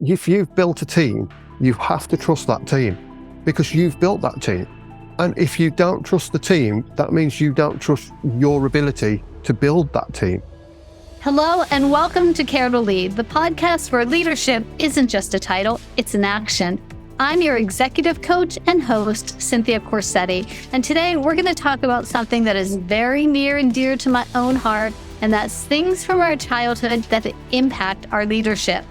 if you've built a team, you have to trust that team because you've built that team. And if you don't trust the team, that means you don't trust your ability to build that team. Hello and welcome to Care to Lead, the podcast where leadership isn't just a title, it's an action. I'm your executive coach and host, Cynthia Corsetti, and today we're going to talk about something that is very near and dear to my own heart, and that's things from our childhood that impact our leadership.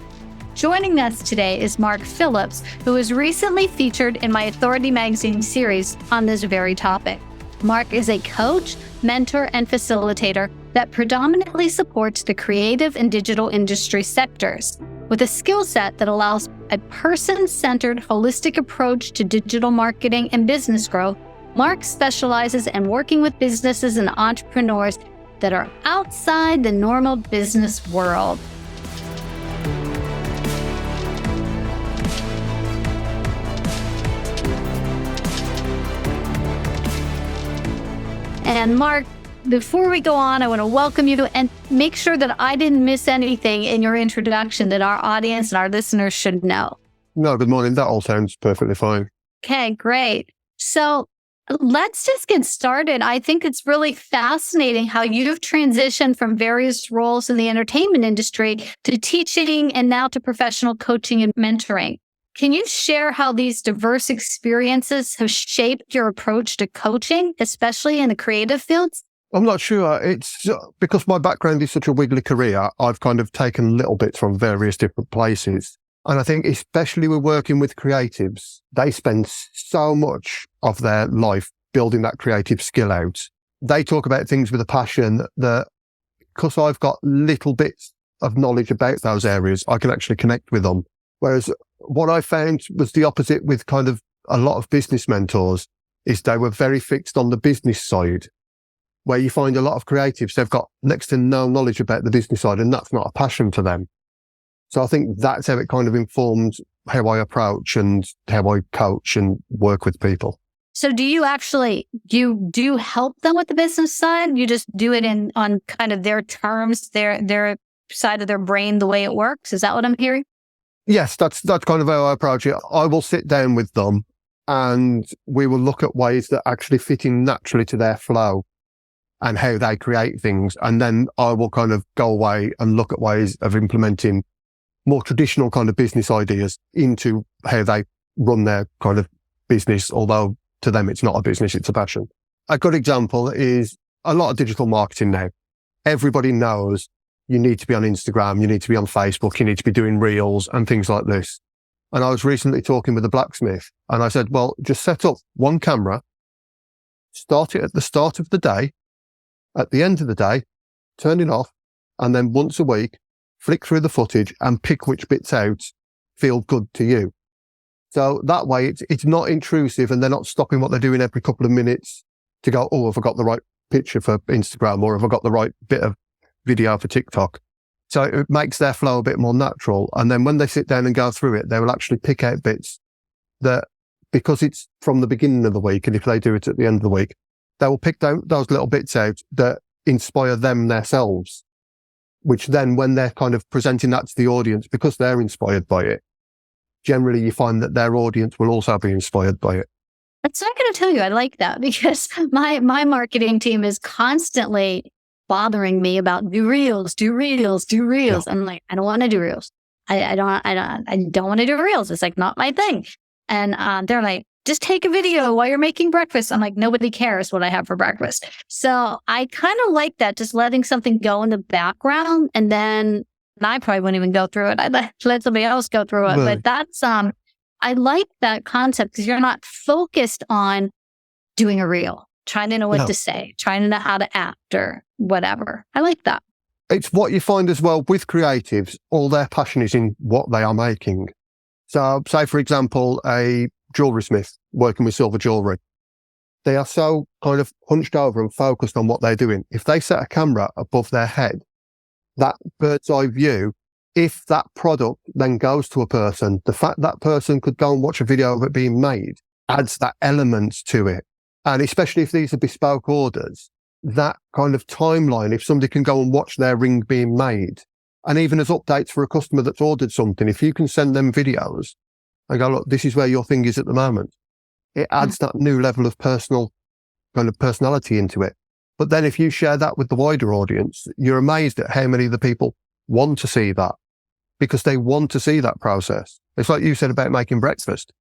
Joining us today is Mark Phillips, who was recently featured in my Authority Magazine series on this very topic. Mark is a coach, mentor, and facilitator that predominantly supports the creative and digital industry sectors. With a skill set that allows a person-centered, holistic approach to digital marketing and business growth, Mark specializes in working with businesses and entrepreneurs that are outside the normal business world. And Mark, before we go on, I want to welcome you and make sure that I didn't miss anything in your introduction that our audience and our listeners should know. No, good morning. That all sounds perfectly fine. Okay, great. So let's just get started. I think it's really fascinating how you've transitioned from various roles in the entertainment industry to teaching and now to professional coaching and mentoring. Can you share how these diverse experiences have shaped your approach to coaching, especially in the creative fields? I'm not sure. It's because my background is such a wiggly career. I've kind of taken little bits from various different places. And I think especially with working with creatives, they spend so much of their life building that creative skill out. They talk about things with a passion that, because I've got little bits of knowledge about those areas, I can actually connect with them. Whereas what I found was the opposite with kind of a lot of business mentors is they were very fixed on the business side, where you find a lot of creatives, they've got next to no knowledge about the business side, and that's not a passion for them. So I think that's how it kind of informed how I approach and how I coach and work with people. So do you help them with the business side? You just do it on kind of their terms, their side of their brain, the way it works? Is that what I'm hearing? Yes, that's kind of how I approach it. I will sit down with them and we will look at ways that actually fit in naturally to their flow and how they create things. And then I will kind of go away and look at ways of implementing more traditional kind of business ideas into how they run their kind of business, although to them it's not a business, it's a passion. A good example is a lot of digital marketing now. Everybody knows you need to be on Instagram, you need to be on Facebook, you need to be doing reels and things like this. And I was recently talking with a blacksmith and I said, well, just set up one camera, start it at the start of the day, at the end of the day, turn it off, and then once a week, flick through the footage and pick which bits out feel good to you. So that way it's not intrusive and they're not stopping what they're doing every couple of minutes to go, oh, have I got the right picture for Instagram or have I got the right bit of video for TikTok? So it makes their flow a bit more natural. And then when they sit down and go through it, they will actually pick out bits that, because it's from the beginning of the week, and if they do it at the end of the week, they will pick those little bits out that inspire them themselves, which then when they're kind of presenting that to the audience, because they're inspired by it, generally you find that their audience will also be inspired by it. So I'm going to tell you, I like that because my marketing team is constantly bothering me about do reels. Yeah. I'm like, I don't want to do reels. I don't want to do reels. It's like not my thing. And they're like, just take a video while you're making breakfast. I'm like, nobody cares what I have for breakfast. So I kind of like that, just letting something go in the background. And then I probably wouldn't even go through it. I'd let somebody else go through it. Really? But that's, I like that concept because you're not focused on doing a reel, trying to know what to say, trying to know how to act or whatever. I like that. It's what you find as well with creatives, all their passion is in what they are making. So say, for example, a jewellery smith working with silver jewellery. They are so kind of hunched over and focused on what they're doing. If they set a camera above their head, that bird's eye view, if that product then goes to a person, the fact that person could go and watch a video of it being made adds that element to it. And especially if these are bespoke orders, that kind of timeline, if somebody can go and watch their ring being made, And even as updates for a customer that's ordered something, if you can send them videos and go, look, this is where your thing is at the moment, it adds that new level of personality into it. But then if you share that with the wider audience, you're amazed at how many of the people want to see that, because they want to see that process. It's like you said about making breakfast.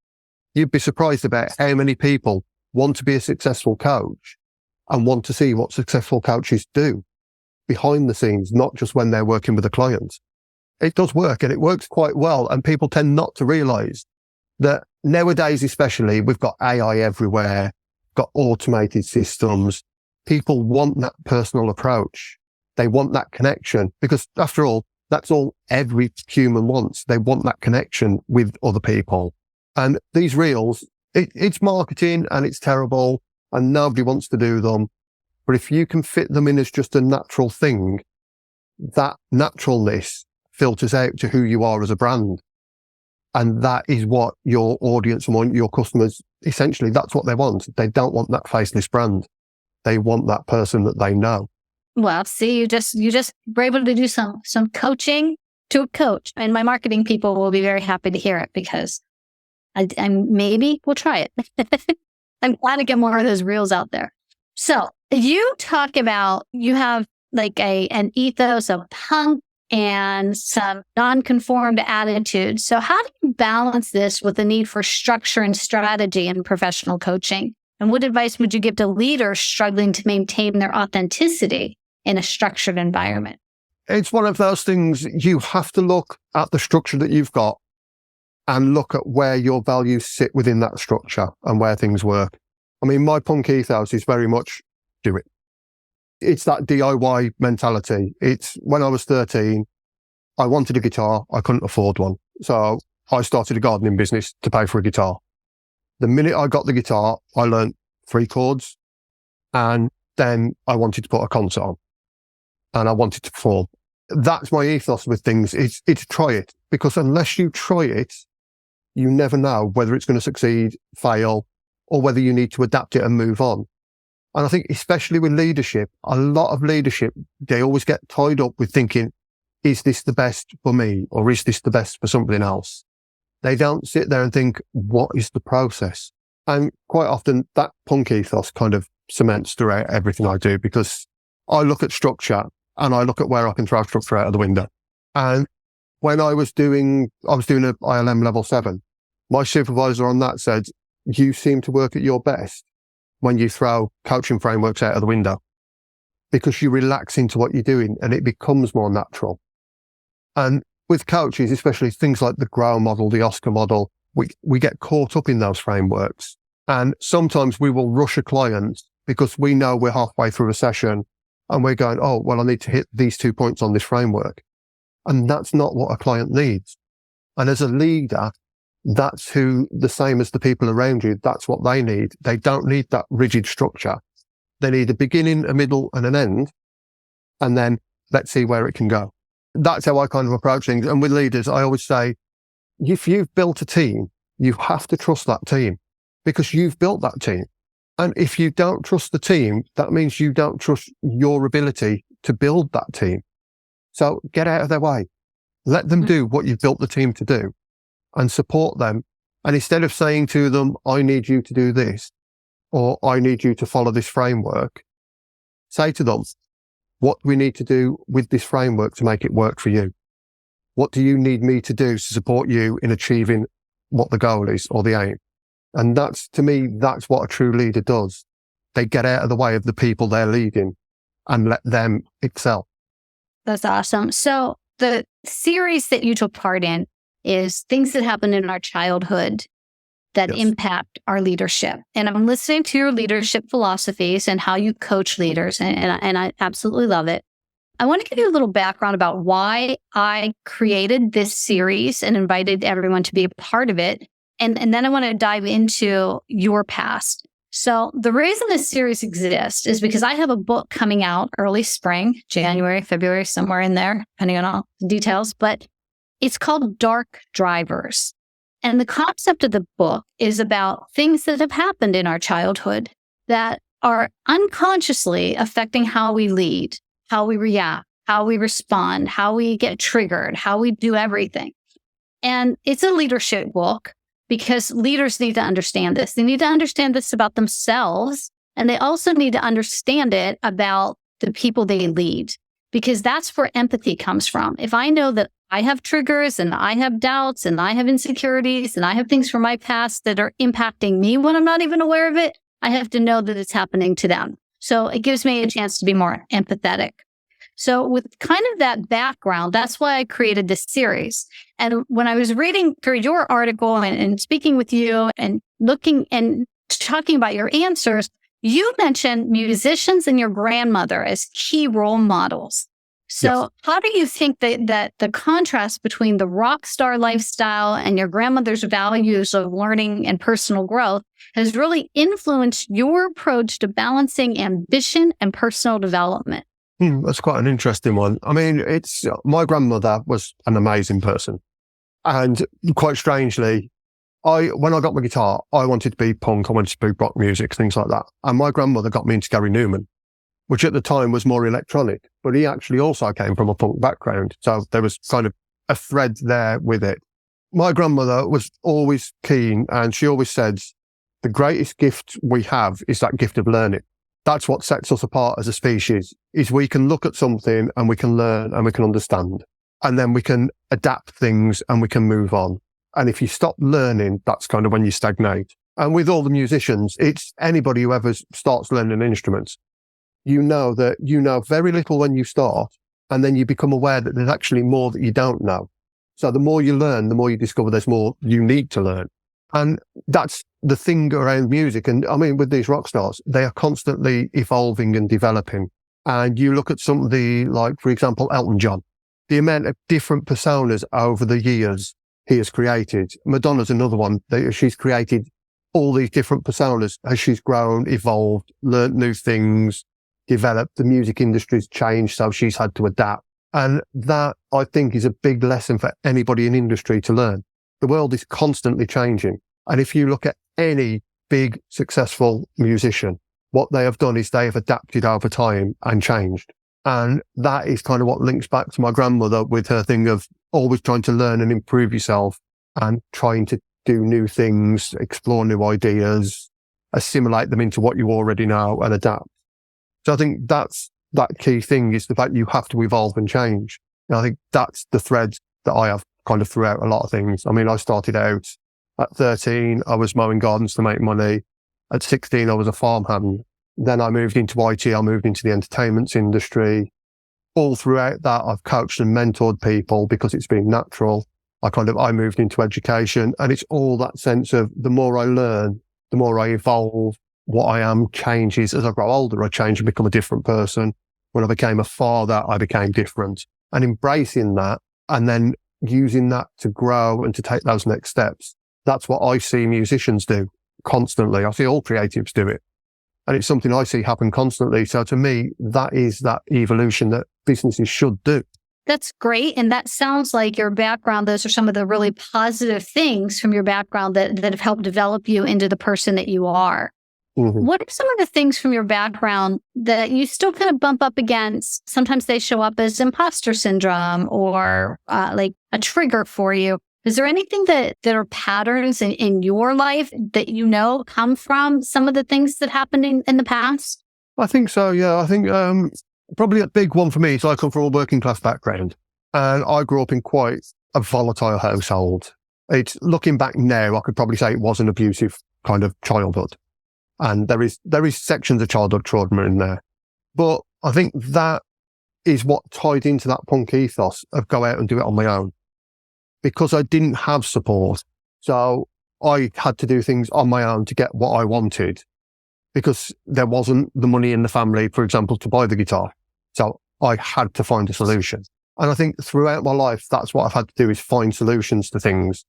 You'd be surprised about how many people want to be a successful coach and want to see what successful coaches do behind the scenes, not just when they're working with a client. It does work, and it works quite well. And people tend not to realize that nowadays, especially, we've got AI everywhere, got automated systems. People want that personal approach. They want that connection, because after all, that's all every human wants. They want that connection with other people. And these reels, it's marketing and it's terrible and nobody wants to do them. But if you can fit them in as just a natural thing, that naturalness filters out to who you are as a brand. And that is what your audience and your customers, essentially, that's what they want. They don't want that faceless brand. They want that person that they know. Well, see, you just were able to do some coaching to a coach, and my marketing people will be very happy to hear it, because I maybe we'll try it. I'm glad to get more of those reels out there. So you talk about, you have like an ethos of punk and some non-conformed attitudes. So how do you balance this with the need for structure and strategy in professional coaching? And what advice would you give to leaders struggling to maintain their authenticity in a structured environment? It's one of those things. You have to look at the structure that you've got and look at where your values sit within that structure and where things work. I mean, my punk ethos is very much do it. It's that DIY mentality. It's when I was 13, I wanted a guitar. I couldn't afford one. So I started a gardening business to pay for a guitar. The minute I got the guitar, I learned 3 chords, and then I wanted to put a concert on and I wanted to perform. That's my ethos with things. It's try it, because unless you try it, you never know whether it's going to succeed, fail, or whether you need to adapt it and move on. And I think especially with leadership, a lot of leadership, they always get tied up with thinking, is this the best for me, or is this the best for something else? They don't sit there and think, what is the process? And quite often that punk ethos kind of cements throughout everything I do, because I look at structure and I look at where I can throw structure out of the window. And when I was doing an ILM level 7, my supervisor on that said, you seem to work at your best when you throw coaching frameworks out of the window, because you relax into what you're doing and it becomes more natural. And with coaches, especially things like the GROW model, the Oscar model, we get caught up in those frameworks. And sometimes we will rush a client because we know we're halfway through a session and we're going, oh, well, I need to hit these 2 points on this framework. And that's not what a client needs. And as a leader, that's the same as the people around you, that's what they need. They don't need that rigid structure. They need a beginning, a middle, and an end. And then let's see where it can go. That's how I kind of approach things. And with leaders, I always say, if you've built a team, you have to trust that team, because you've built that team. And if you don't trust the team, that means you don't trust your ability to build that team. So get out of their way. Let them do what you've built the team to do and support them. And instead of saying to them, I need you to do this, or I need you to follow this framework, say to them, what do we need to do with this framework to make it work for you? What do you need me to do to support you in achieving what the goal is or the aim? And that's, to me, that's what a true leader does. They get out of the way of the people they're leading and let them excel. That's awesome. So the series that you took part in is things that happen in our childhood that impact our leadership. And I'm listening to your leadership philosophies and how you coach leaders, and I absolutely love it. I want to give you a little background about why I created this series and invited everyone to be a part of it. And then I want to dive into your past. So the reason this series exists is because I have a book coming out early spring, January, February, somewhere in there, depending on all the details, but it's called Dark Drivers. And the concept of the book is about things that have happened in our childhood that are unconsciously affecting how we lead, how we react, how we respond, how we get triggered, how we do everything. And it's a leadership book because leaders need to understand this. They need to understand this about themselves, and they also need to understand it about the people they lead, because that's where empathy comes from. If I know that I have triggers and I have doubts and I have insecurities and I have things from my past that are impacting me when I'm not even aware of it, I have to know that it's happening to them. So it gives me a chance to be more empathetic. So with kind of that background, that's why I created this series. And when I was reading through your article and speaking with you and looking and talking about your answers, you mentioned musicians and your grandmother as key role models. So yes. How do you think that the contrast between the rock star lifestyle and your grandmother's values of learning and personal growth has really influenced your approach to balancing ambition and personal development? That's quite an interesting one. I mean, my grandmother was an amazing person. And quite strangely, when I got my guitar, I wanted to be punk, I wanted to be rock music, things like that. And my grandmother got me into Gary Newman, which at the time was more electronic, but he actually also came from a punk background. So there was kind of a thread there with it. My grandmother was always keen, and she always said, the greatest gift we have is that gift of learning. That's what sets us apart as a species, is we can look at something and we can learn and we can understand, and then we can adapt things and we can move on. And if you stop learning, that's kind of when you stagnate. And with all the musicians, it's anybody who ever starts learning instruments. You know that you know very little when you start, and then you become aware that there's actually more that you don't know. So the more you learn, the more you discover there's more you need to learn. And that's the thing around music. And I mean, with these rock stars, they are constantly evolving and developing. And you look at somebody like, for example, Elton John, the amount of different personas over the years he has created. Madonna's another one. She's created all these different personas as she's grown, evolved, learnt new things, developed. The music industry's changed, so she's had to adapt. And that, I think, is a big lesson for anybody in industry to learn. The world is constantly changing. And if you look at any big, successful musician, what they have done is they have adapted over time and changed. And that is kind of what links back to my grandmother with her thing of always trying to learn and improve yourself and trying to do new things, explore new ideas, assimilate them into what you already know and adapt. So I think that's that key thing, is the fact you have to evolve and change. And I think that's the thread that I have kind of throughout a lot of things. I mean, I started out at 13, I was mowing gardens to make money. At 16, I was a farmhand. Then I moved into IT, I moved into the entertainment industry. All throughout that, I've coached and mentored people because it's been natural. I moved into education, and it's all that sense of the more I learn, the more I evolve. What I am changes. As I grow older, I change and become a different person. When I became a father, I became different. And embracing that and then using that to grow and to take those next steps. That's what I see musicians do constantly. I see all creatives do it. And it's something I see happen constantly. So to me, that is that evolution that businesses should do. That's great. And that sounds like your background. Those are some of the really positive things from your background that have helped develop you into the person that you are. Mm-hmm. What are some of the things from your background that you still kind of bump up against? Sometimes they show up as imposter syndrome or like a trigger for you. Is there anything that are patterns in your life that you know come from some of the things that happened in the past? I think so, yeah. I think probably a big one for me is I come from a working class background, and I grew up in quite a volatile household. It's looking back now, I could probably say it was an abusive kind of childhood. And there is sections of childhood trauma in there. But I think that is what tied into that punk ethos of go out and do it on my own. Because I didn't have support. So I had to do things on my own to get what I wanted, because there wasn't the money in the family, for example, to buy the guitar. So I had to find a solution. And I think throughout my life, that's what I've had to do, is find solutions to things.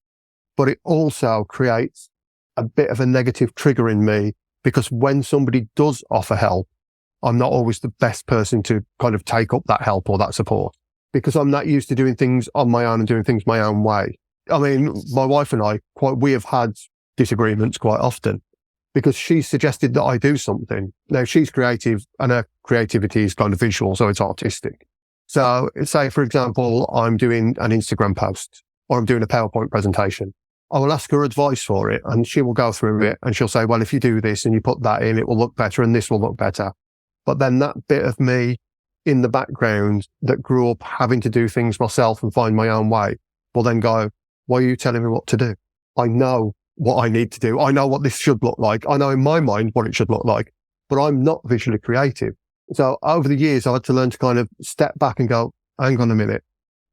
But it also creates a bit of a negative trigger in me, because when somebody does offer help, I'm not always the best person to kind of take up that help or that support, because I'm not used to doing things on my own and doing things my own way. I mean, my wife and I, we have had disagreements quite often because she suggested that I do something. Now, she's creative and her creativity is kind of visual, so it's artistic. So say, for example, I'm doing an Instagram post or I'm doing a PowerPoint presentation. I will ask her advice for it and she will go through it and she'll say, well, if you do this and you put that in, it will look better and this will look better. But then that bit of me in the background that grew up having to do things myself and find my own way will then go, why are you telling me what to do? I know what I need to do. I know what this should look like. I know in my mind what it should look like, but I'm not visually creative. So over the years, I had to learn to kind of step back and go, hang on a minute.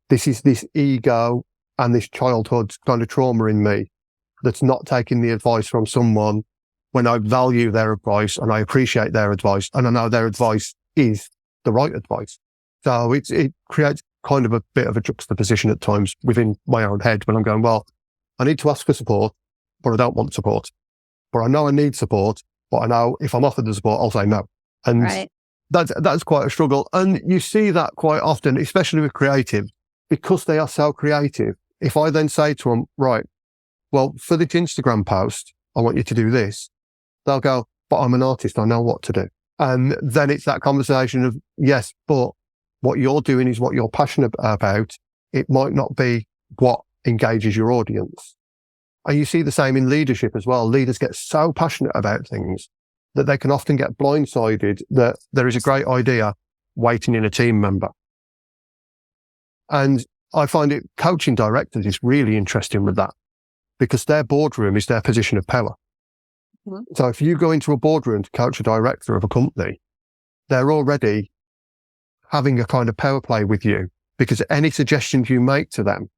This is this ego and this childhood kind of trauma in me that's not taking the advice from someone when I value their advice and I appreciate their advice and I know their advice is the right advice. So it creates kind of a bit of a juxtaposition at times within my own head when I'm going, well, I need to ask for support, but I don't want support. But I know I need support, but I know if I'm offered the support, I'll say no. And right. That's quite a struggle. And you see that quite often, especially with creative, because they are so creative. If I then say to them, right, well, for this Instagram post, I want you to do this. They'll go, but I'm an artist. I know what to do. And then it's that conversation of, yes, but what you're doing is what you're passionate about. It might not be what engages your audience. And you see the same in leadership as well. Leaders get so passionate about things that they can often get blindsided that there is a great idea waiting in a team member. And I find it coaching directors is really interesting with that because their boardroom is their position of power. Mm-hmm. So if you go into a boardroom to coach a director of a company, they're already having a kind of power play with you because any suggestions you make to them,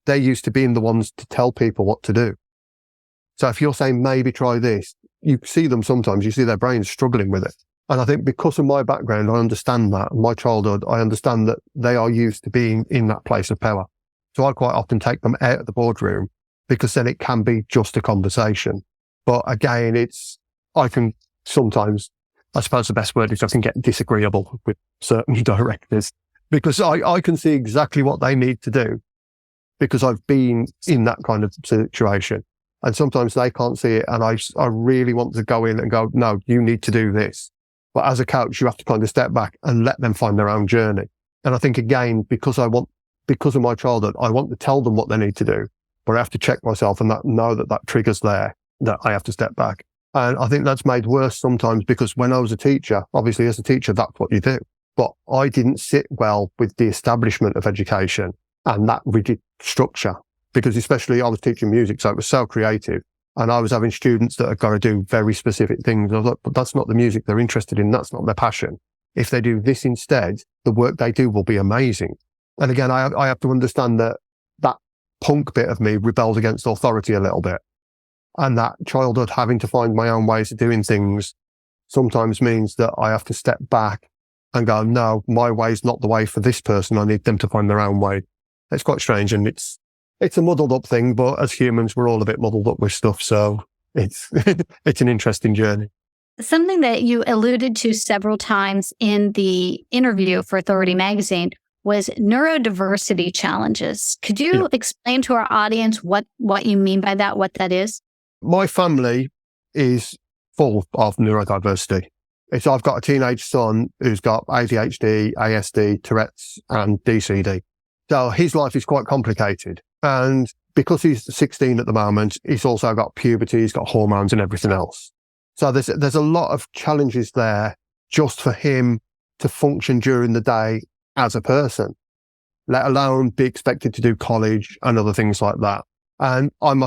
they're used to being the ones to tell people what to do. So if you're saying, maybe try this, you see them sometimes, you see their brains struggling with it. And I think because of my background, I understand that. My childhood, I understand that they are used to being in that place of power. So I quite often take them out of the boardroom because then it can be just a conversation. But again, I can sometimes, I suppose the best word is I can get disagreeable with certain directors because I can see exactly what they need to do because I've been in that kind of situation. And sometimes they can't see it. And I really want to go in and go, no, you need to do this. But as a coach, you have to kind of step back and let them find their own journey. And I think, again, because of my childhood, I want to tell them what they need to do, but I have to check myself and know that triggers there, that I have to step back. And I think that's made worse sometimes because when I was a teacher, obviously as a teacher, that's what you do. But I didn't sit well with the establishment of education and that rigid structure. Because especially I was teaching music, so it was so creative. And I was having students that are going to do very specific things. I was like, but that's not the music they're interested in. That's not their passion. If they do this instead, the work they do will be amazing. And again, I have to understand that punk bit of me rebels against authority a little bit. And that childhood having to find my own ways of doing things sometimes means that I have to step back and go, no, my way's not the way for this person. I need them to find their own way. It's quite strange and it's a muddled up thing, but as humans, we're all a bit muddled up with stuff. So it's an interesting journey. Something that you alluded to several times in the interview for Authority Magazine was neurodiversity challenges. Could you explain to our audience what you mean by that, what that is? My family is full of neurodiversity. I've got a teenage son who's got ADHD, ASD, Tourette's, and DCD. So his life is quite complicated. And because he's 16 at the moment, he's also got puberty, he's got hormones and everything else. So there's a lot of challenges there just for him to function during the day as a person, let alone be expected to do college and other things like that. And I'm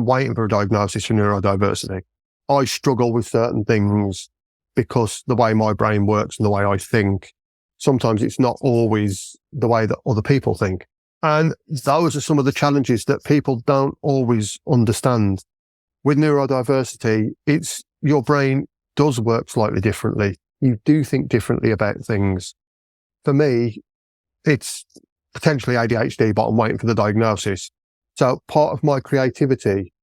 waiting for a diagnosis for neurodiversity. I struggle with certain things because the way my brain works and the way I think, sometimes it's not always the way that other people think. And those are some of the challenges that people don't always understand. With neurodiversity, your brain does work slightly differently. You do think differently about things. For me, it's potentially ADHD, but I'm waiting for the diagnosis. So part of my creativity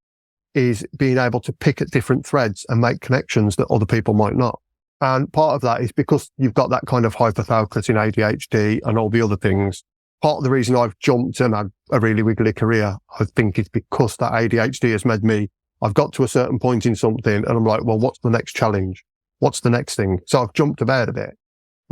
is being able to pick at different threads and make connections that other people might not. And part of that is because you've got that kind of hyperfocus in ADHD and all the other things. Part of the reason I've jumped and had a really wiggly career, I think, is because that ADHD has made me, I've got to a certain point in something and I'm like, well, what's the next challenge? What's the next thing? So I've jumped about a bit,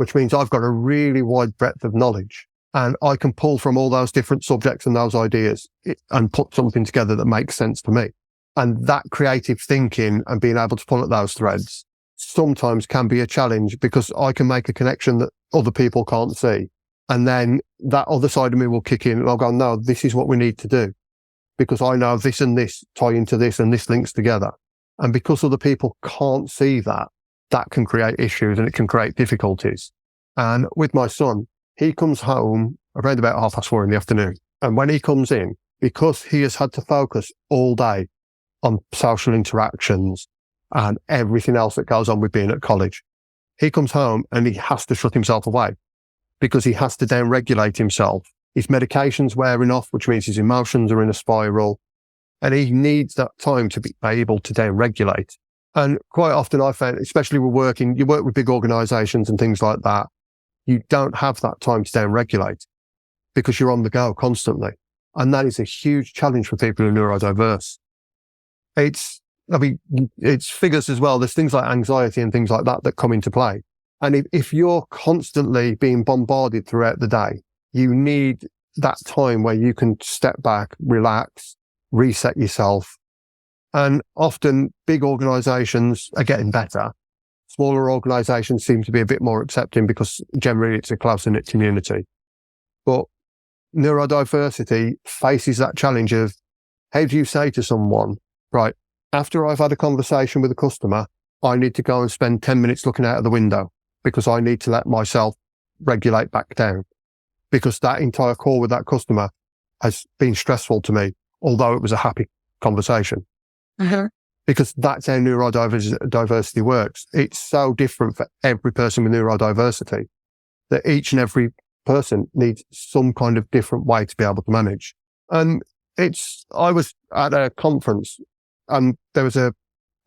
which means I've got a really wide breadth of knowledge, and I can pull from all those different subjects and those ideas and put something together that makes sense to me. And that creative thinking and being able to pull at those threads sometimes can be a challenge, because I can make a connection that other people can't see. And then that other side of me will kick in and I'll go, no, this is what we need to do, because I know this and this tie into this and this links together. And because other people can't see that, that can create issues and it can create difficulties. And with my son, he comes home around about 4:30 in the afternoon. And when he comes in, because he has had to focus all day on social interactions and everything else that goes on with being at college, he comes home and he has to shut himself away, because he has to down-regulate himself. His medication's wearing off, which means his emotions are in a spiral, and he needs that time to be able to down-regulate. And quite often I found, especially you work with big organisations and things like that, you don't have that time to down-regulate because you're on the go constantly. And that is a huge challenge for people who are neurodiverse. It's figures as well. There's things like anxiety and things like that that come into play. And if you're constantly being bombarded throughout the day, you need that time where you can step back, relax, reset yourself. And often big organisations are getting better. Smaller organisations seem to be a bit more accepting because generally it's a close-knit community. But neurodiversity faces that challenge of, how do you say to someone, right, after I've had a conversation with a customer, I need to go and spend 10 minutes looking out of the window because I need to let myself regulate back down, because that entire call with that customer has been stressful to me, although it was a happy conversation. Uh-huh. Because that's how neurodiversity works. It's so different for every person with neurodiversity that each and every person needs some kind of different way to be able to manage. And I was at a conference and there was a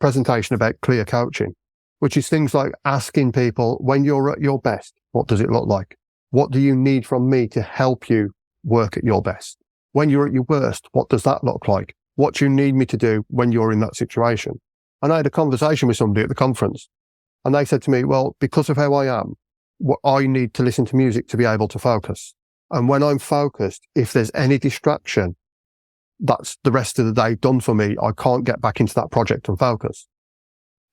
presentation about clear coaching, which is things like asking people, when you're at your best, what does it look like? What do you need from me to help you work at your best? When you're at your worst, what does that look like? What do you need me to do when you're in that situation? And I had a conversation with somebody at the conference and they said to me, well, because of how I am, I need to listen to music to be able to focus. And when I'm focused, if there's any distraction, that's the rest of the day done for me. I can't get back into that project and focus.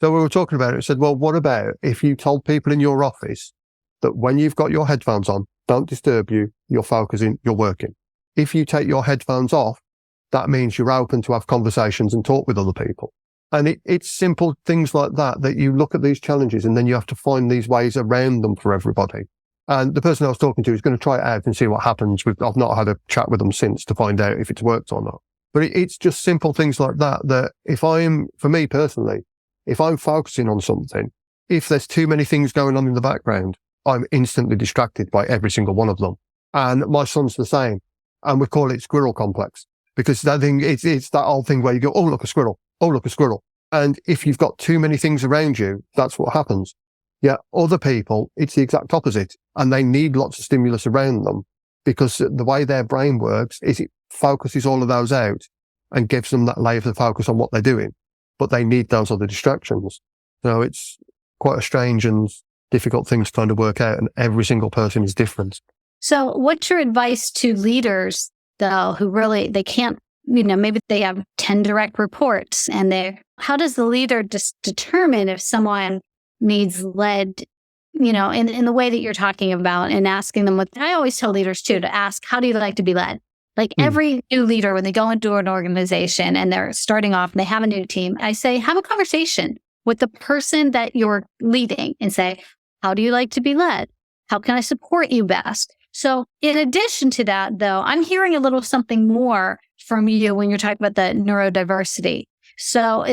So we were talking about it and said, well, what about if you told people in your office that when you've got your headphones on, don't disturb you, you're focusing, you're working. If you take your headphones off, that means you're open to have conversations and talk with other people. And it's simple things like that you look at these challenges and then you have to find these ways around them for everybody. And the person I was talking to is going to try it out and see what happens. I've not had a chat with them since to find out if it's worked or not. But it's just simple things like that for me personally, if I'm focusing on something, if there's too many things going on in the background, I'm instantly distracted by every single one of them. And my son's the same. And we call it squirrel complex. Because that thing, it's that old thing where you go, oh, look, a squirrel. Oh, look, a squirrel. And if you've got too many things around you, that's what happens. Yeah, other people, it's the exact opposite. And they need lots of stimulus around them because the way their brain works is it focuses all of those out and gives them that layer of focus on what they're doing. But they need those other distractions. So it's quite a strange and difficult thing to kind of work out. And every single person is different. So what's your advice to leaders, though, who really, they can't, maybe they have 10 direct reports and how does the leader just determine if someone needs led, in the way that you're talking about and asking them I always tell leaders too, to ask, how do you like to be led? Like every new leader, when they go into an organization and they're starting off and they have a new team, I say, have a conversation with the person that you're leading and say, how do you like to be led? How can I support you best? So in addition to that, though, I'm hearing a little something more from you when you're talking about the neurodiversity. So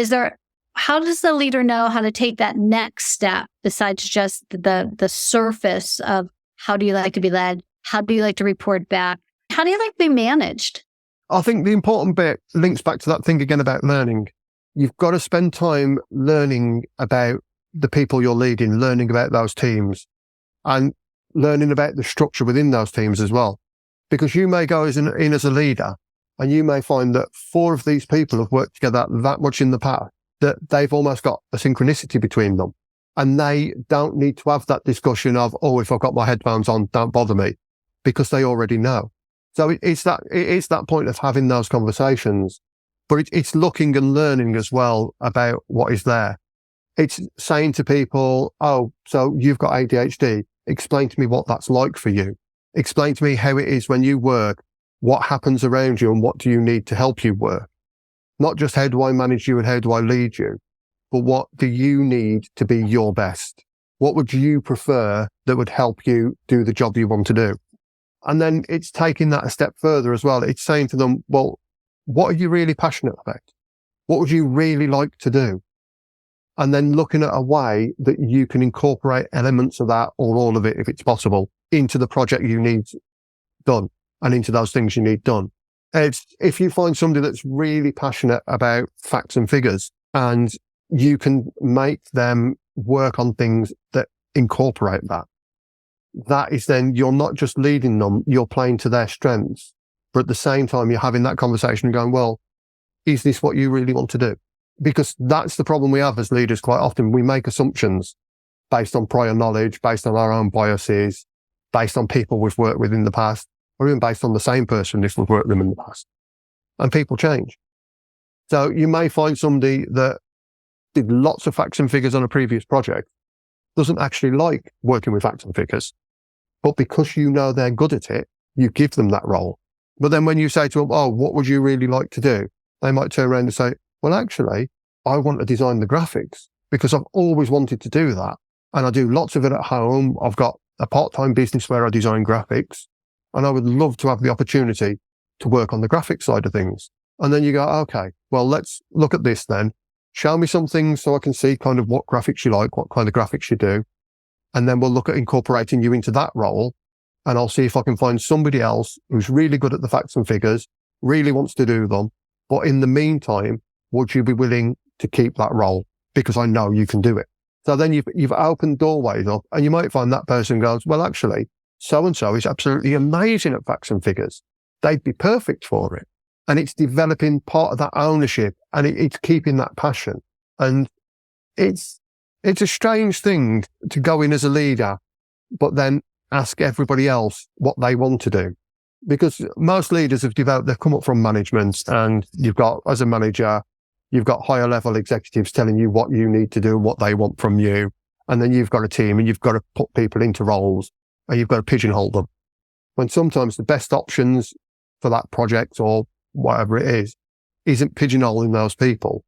how does the leader know how to take that next step besides just the surface of how do you like to be led? How do you like to report back? How do you like to be managed? I think the important bit links back to that thing again about learning. You've got to spend time learning about the people you're leading, learning about those teams and learning about the structure within those teams as well. Because you may go in as a leader and you may find that 4 of these people have worked together that much in the past that they've almost got a synchronicity between them. And they don't need to have that discussion of, oh, if I've got my headphones on, don't bother me, because they already know. So it is that point of having those conversations, but it's looking and learning as well about what is there. It's saying to people, oh, so you've got ADHD. Explain to me what that's like for you. Explain to me how it is when you work, what happens around you and what do you need to help you work? Not just how do I manage you and how do I lead you, but what do you need to be your best? What would you prefer that would help you do the job you want to do? And then it's taking that a step further as well. It's saying to them, well, what are you really passionate about? What would you really like to do? And then looking at a way that you can incorporate elements of that or all of it, if it's possible, into the project you need done and into those things you need done. If you find somebody that's really passionate about facts and figures and you can make them work on things that incorporate that, that is then you're not just leading them, you're playing to their strengths. But at the same time, you're having that conversation and going, well, is this what you really want to do? Because that's the problem we have as leaders quite often. We make assumptions based on prior knowledge, based on our own biases, based on people we've worked with in the past, or even based on the same person if we've worked with them in the past. And people change. So you may find somebody that did lots of facts and figures on a previous project, doesn't actually like working with facts and figures. But because you know they're good at it, you give them that role. But then when you say to them, oh, what would you really like to do? They might turn around and say, well, actually, I want to design the graphics because I've always wanted to do that. And I do lots of it at home. I've got a part-time business where I design graphics. And I would love to have the opportunity to work on the graphic side of things. And then you go, okay, well, let's look at this then. Show me some things so I can see kind of what graphics you like, what kind of graphics you do. And then we'll look at incorporating you into that role. And I'll see if I can find somebody else who's really good at the facts and figures, really wants to do them. But in the meantime, would you be willing to keep that role? Because I know you can do it. So then you've opened doorways up and you might find that person goes, well, actually, so-and-so is absolutely amazing at facts and figures. They'd be perfect for it. And it's developing part of that ownership and it's keeping that passion. And it's a strange thing to go in as a leader, but then ask everybody else what they want to do. Because most leaders they've come up from management and you've got, as a manager, you've got higher level executives telling you what you need to do, what they want from you. And then you've got a team and you've got to put people into roles and you've got to pigeonhole them. When sometimes the best options for that project or whatever it is, isn't pigeonholing those people.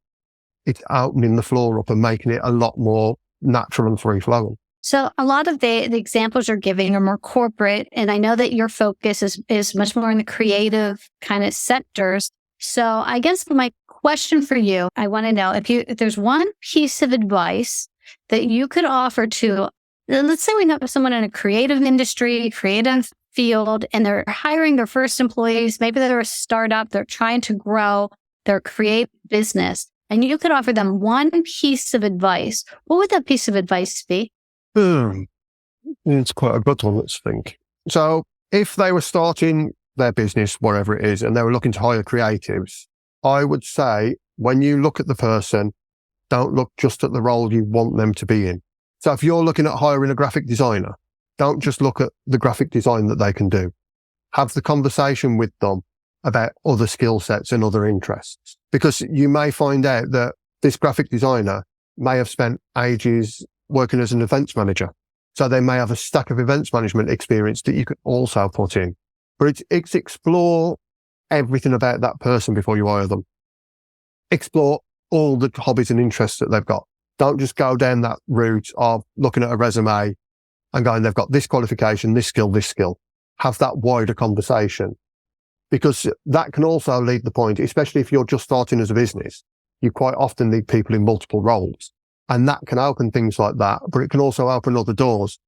It's opening the floor up and making it a lot more natural and free flowing. So a lot of the examples you're giving are more corporate. And I know that your focus is much more in the creative kind of sectors. So I guess my question for you, I want to know if there's one piece of advice that you could offer to, let's say we know someone in a creative industry, creative field, and they're hiring their first employees. Maybe they're a startup. They're trying to grow their creative business. And you could offer them one piece of advice. What would that piece of advice be? It's quite a good one, let's think. So if they were starting their business, whatever it is, and they were looking to hire creatives, I would say when you look at the person, don't look just at the role you want them to be in. So if you're looking at hiring a graphic designer, don't just look at the graphic design that they can do. Have the conversation with them about other skill sets and other interests. Because you may find out that this graphic designer may have spent ages working as an events manager. So they may have a stack of events management experience that you could also put in. But it's explore everything about that person before you hire them. Explore all the hobbies and interests that they've got. Don't just go down that route of looking at a resume and going, they've got this qualification, this skill, this skill. Have that wider conversation. Because that can also lead the point, especially if you're just starting as a business, you quite often need people in multiple roles. And that can open things like that, but it can also open other doors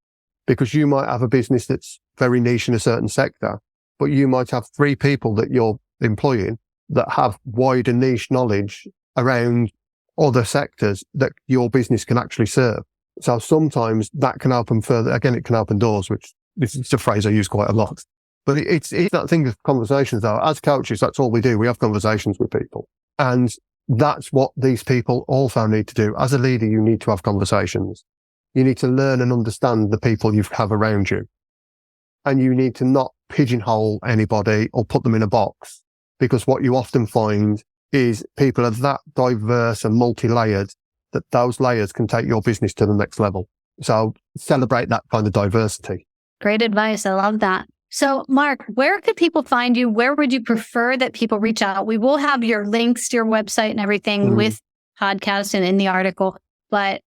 because you might have a business that's very niche in a certain sector, but you might have 3 people that you're employing that have wider niche knowledge around other sectors that your business can actually serve. So sometimes that can open further. Again, it can open doors, which this is a phrase I use quite a lot. But it's that thing of conversations though. As coaches, that's all we do. We have conversations with people. And that's what these people also need to do. As a leader, you need to have conversations. You need to learn and understand the people you have around you. And you need to not pigeonhole anybody or put them in a box, because what you often find is people are that diverse and multi-layered that those layers can take your business to the next level. So celebrate that kind of diversity. Great advice. I love that. So Mark, where could people find you? Where would you prefer that people reach out? We will have your links to your website and everything with podcast and in the article. But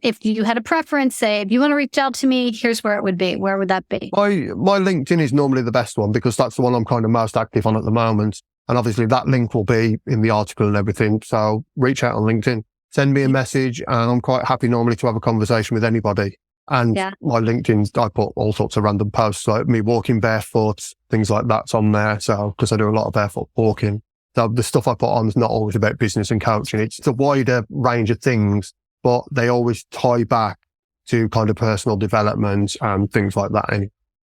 if you had a preference, say, if you want to reach out to me, here's where it would be. Where would that be? My LinkedIn is normally the best one because that's the one I'm kind of most active on at the moment. And obviously that link will be in the article and everything. So reach out on LinkedIn, send me a message, and I'm quite happy normally to have a conversation with anybody. And my LinkedIn, I put all sorts of random posts, like me walking barefoot, things like that's on there. So, because I do a lot of barefoot walking. So the stuff I put on is not always about business and coaching. It's a wider range of things, but they always tie back to kind of personal development and things like that. Anyway.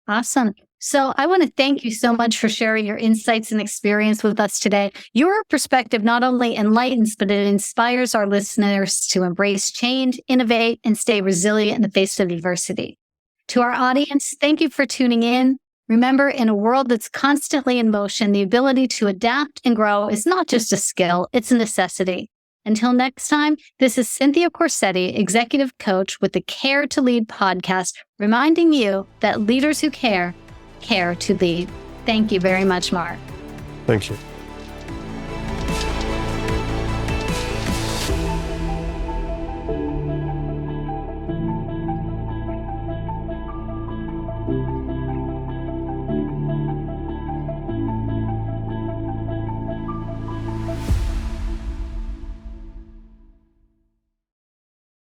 Awesome. So I want to thank you so much for sharing your insights and experience with us today. Your perspective not only enlightens, but it inspires our listeners to embrace change, innovate, and stay resilient in the face of adversity. To our audience, thank you for tuning in. Remember, in a world that's constantly in motion, the ability to adapt and grow is not just a skill, it's a necessity. Until next time, this is Cynthia Corsetti, Executive Coach with the Care to Lead podcast, reminding you that leaders who care to lead. Thank you very much, Mark. Thank you.